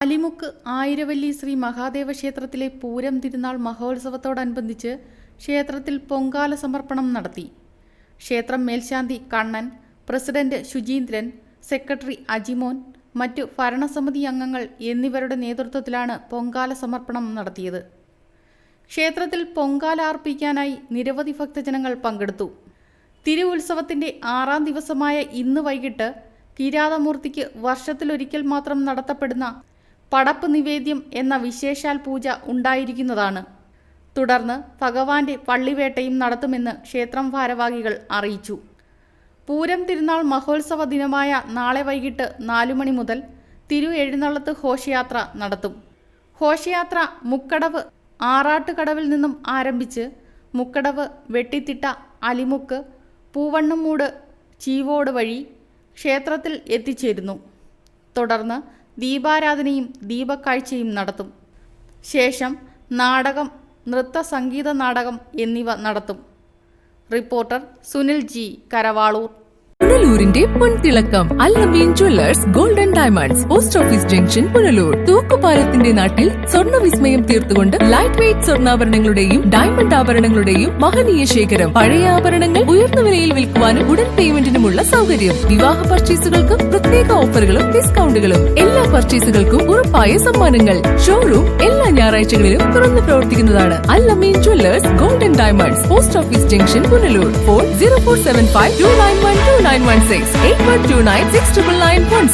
അലിമുക്ക് ആയിരവല്ലി ശ്രീ മഹാദേവ ക്ഷേത്രത്തിലെ പൂരം തിരുനാൾ മഹോത്സവത്തോടനുബന്ധിച്ച് ക്ഷേത്രത്തിൽ പൊങ്കാല സമർപ്പണം നടത്തി. ക്ഷേത്രം മേൽശാന്തി കണ്ണൻ, പ്രസിഡന്റ് ശുചീന്ദ്രൻ, സെക്രട്ടറി അജിമോൻ, മറ്റു ഭരണസമിതി അംഗങ്ങൾ എന്നിവരുടെ നേതൃത്വത്തിലാണ് പൊങ്കാല സമർപ്പണം നടത്തിയത്. ക്ഷേത്രത്തിൽ പൊങ്കാല അർപ്പിക്കാനായി നിരവധി ഭക്തജനങ്ങൾ പങ്കെടുത്തു. തിരുവുത്സവത്തിന്റെ 6ാം ദിവസമായ ഇന്ന് വൈകിട്ട് കിരാതമൂർത്തിക്ക് വർഷത്തിലൊരിക്കൽ മാത്രം നടത്തപ്പെടുന്ന പടപ്പ് നിവേദ്യം എന്ന വിശേഷാൽ പൂജ ഉണ്ടായിരിക്കുന്നതാണ്. തുടർന്ന് ഭഗവാന്റെ പള്ളിവേട്ടയും നടത്തുമെന്ന് ക്ഷേത്രം ഭാരവാഹികൾ അറിയിച്ചു. പൂരം തിരുനാൾ മഹോത്സവ ദിനമായ നാളെ വൈകിട്ട് 4 മണി മുതൽ തിരു എഴുന്നള്ളത്ത് ഘോഷയാത്ര നടത്തും. ഘോഷയാത്ര മുക്കടവ് ആറാട്ടുകടവിൽ നിന്നും ആരംഭിച്ച് മുക്കടവ്, വെട്ടിത്തിട്ട, അലിമുക്ക്, പൂവണ്ണുമൂട്, ചീവോട് വഴി ക്ഷേത്രത്തിൽ എത്തിച്ചേരുന്നു. തുടർന്ന് ദീപാരാധനയും ദീപക്കാഴ്ചയും നടത്തും. ശേഷം നാടകം, നൃത്ത സംഗീത നാടകം എന്നിവ നടത്തും. Reporter Sunil G, Karavalur. പുനലൂരിന്റെ പൊൻതിളക്കം Al Nabeen jewellers golden diamonds, post office junction, Punalur. തൂക്കുപാലത്തിന്റെ നാട്ടിൽ സ്വർണ്ണ വിസ്മയം തീർത്തുകൊണ്ട് ലൈറ്റ് വെയ്റ്റ് സ്വർണ്ണാഭരണങ്ങളുടെയും ഡയമണ്ട് ആഭരണങ്ങളുടെയും മഹനീയ ശേഖരം. പഴയ ആഭരണങ്ങൾ ഉയർന്ന വിലയിൽ വിൽക്കുവാനും ഉടൻ പേയ്മെന്റിനുമുള്ള സൗകര്യം. വിവാഹ പർച്ചേസുകൾക്ക് പ്രത്യേക ഓഫറുകളും ഡിസ്കൗണ്ടുകളും. എല്ലാ പർച്ചേസുകൾക്കും ഉറപ്പായ സമ്മാനങ്ങൾ. ഷോറൂം എല്ലാ ഞായറാഴ്ചകളിലും തുറന്നു പ്രവർത്തിക്കുന്നതാണ്. Al Nabeen jewellers golden diamonds, post office junction, Punalur. Phone 0475 291 2916 8129 69991.